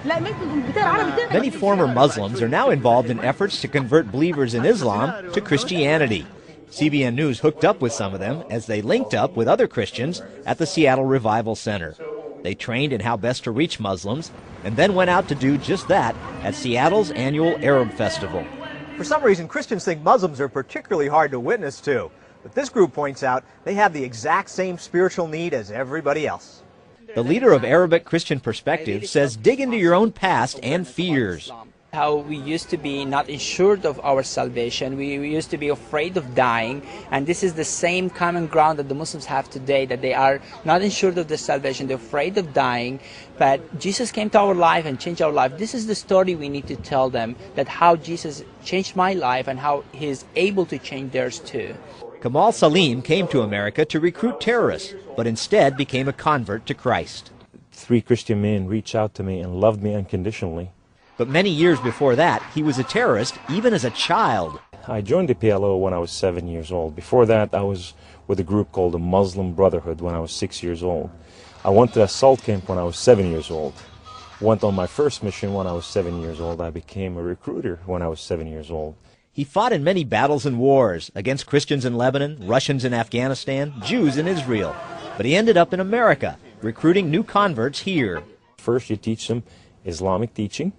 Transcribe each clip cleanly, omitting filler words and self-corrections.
Many former Muslims are now involved in efforts to convert believers in Islam to Christianity. CBN News hooked up with some of them as they linked up with other Christians at the Seattle Revival Center. They trained in how best to reach Muslims and then went out to do just that at Seattle's annual Arab Festival. For some reason, Christians think Muslims are particularly hard to witness to. But this group points out they have the exact same spiritual need as everybody else. The leader of Arabic Christian Perspective says dig into your own past and fears. How we used to be not assured of our salvation, we used to be afraid of dying, and this is the same common ground that the Muslims have today, that they are not assured of their salvation, they're afraid of dying, but Jesus came to our life and changed our life. This is the story we need to tell them, that how Jesus changed my life and how He's able to change theirs too. Kamal Salim came to America to recruit terrorists, but instead became a convert to Christ. 3 Christian men reached out to me and loved me unconditionally. But many years before that, he was a terrorist, even as a child. I joined the PLO when I was 7 years old. Before that, I was with a group called the Muslim Brotherhood when I was 6 years old. I went to assault camp when I was 7 years old. Went on my first mission when I was 7 years old. I became a recruiter when I was 7 years old. He fought in many battles and wars against Christians in Lebanon, Russians in Afghanistan, Jews in Israel. But he ended up in America, recruiting new converts here. First, you teach them Islamic teaching.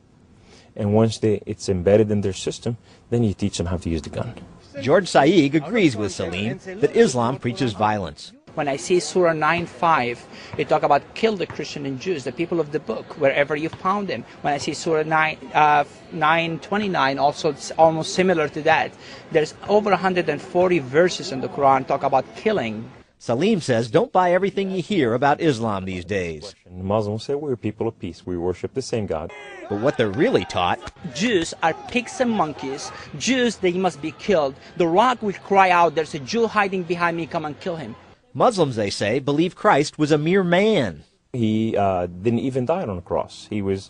And once it's embedded in their system, then you teach them how to use the gun. George Saig agrees with Salim that Islam preaches violence. When I see Surah 9:5, it talk about kill the Christian and Jews, the people of the book, wherever you found them. When I see Surah 9:29, also it's almost similar to that. There's over 140 verses in the Quran talk about killing. Salim says don't buy everything you hear about Islam these days. Muslims say we're people of peace. We worship the same God. But what they're really taught... Jews are pigs and monkeys. Jews, they must be killed. The rock will cry out, there's a Jew hiding behind me, come and kill him. Muslims, they say, believe Christ was a mere man. He didn't even die on the cross. He was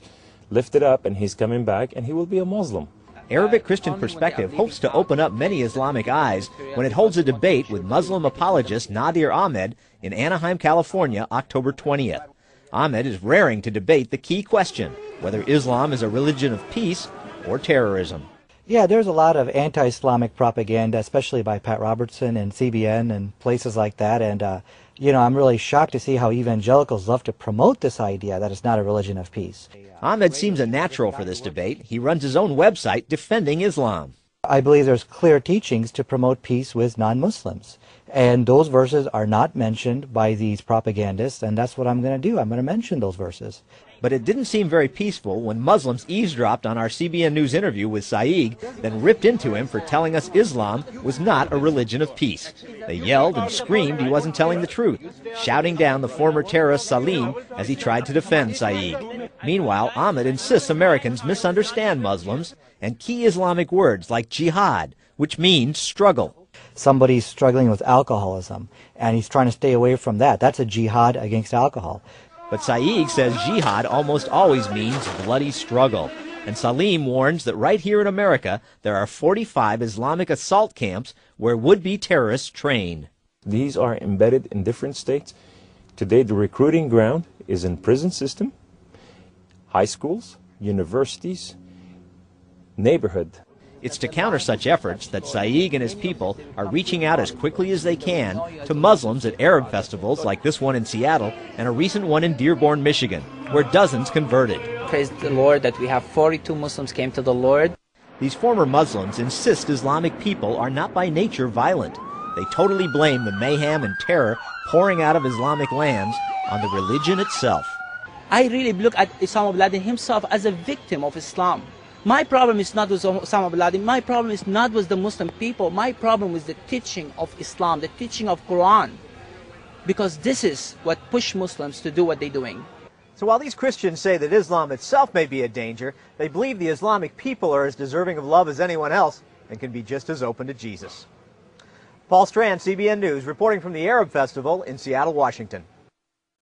lifted up and he's coming back and he will be a Muslim. Arabic Christian Perspective hopes to open up many Islamic eyes when it holds a debate with Muslim apologist Nadir Ahmed in Anaheim, California, October 20th. Ahmed is raring to debate the key question, whether Islam is a religion of peace or terrorism. Yeah, there's a lot of anti-Islamic propaganda, especially by Pat Robertson and CBN and places like that. And, I'm really shocked to see how evangelicals love to promote this idea that it's not a religion of peace. Ahmed seems a natural for this debate. He runs his own website defending Islam. I believe there's clear teachings to promote peace with non-Muslims. And those verses are not mentioned by these propagandists, and that's what I'm going to do. I'm going to mention those verses. But it didn't seem very peaceful when Muslims eavesdropped on our CBN News interview with Saig, then ripped into him for telling us Islam was not a religion of peace. They yelled and screamed he wasn't telling the truth, shouting down the former terrorist Salim as he tried to defend Saig. Meanwhile, Ahmed insists Americans misunderstand Muslims and key Islamic words like jihad, which means struggle. Somebody's struggling with alcoholism, and he's trying to stay away from that. That's a jihad against alcohol. But Saig says jihad almost always means bloody struggle. And Salim warns that right here in America, there are 45 Islamic assault camps where would-be terrorists train. These are embedded in different states. Today, the recruiting ground is in prison system, high schools, universities, neighborhood. It's to counter such efforts that Saig and his people are reaching out as quickly as they can to Muslims at Arab festivals like this one in Seattle and a recent one in Dearborn, Michigan, where dozens converted. Praise the Lord that we have 42 Muslims came to the Lord. These former Muslims insist Islamic people are not by nature violent. They totally blame the mayhem and terror pouring out of Islamic lands on the religion itself. I really look at Osama bin Laden himself as a victim of Islam. My problem is not with Osama bin Laden. My problem is not with the Muslim people. My problem is the teaching of Islam, the teaching of Quran. Because this is what pushed Muslims to do what they're doing. So while these Christians say that Islam itself may be a danger, they believe the Islamic people are as deserving of love as anyone else and can be just as open to Jesus. Paul Strand, CBN News, reporting from the Arab Festival in Seattle, Washington.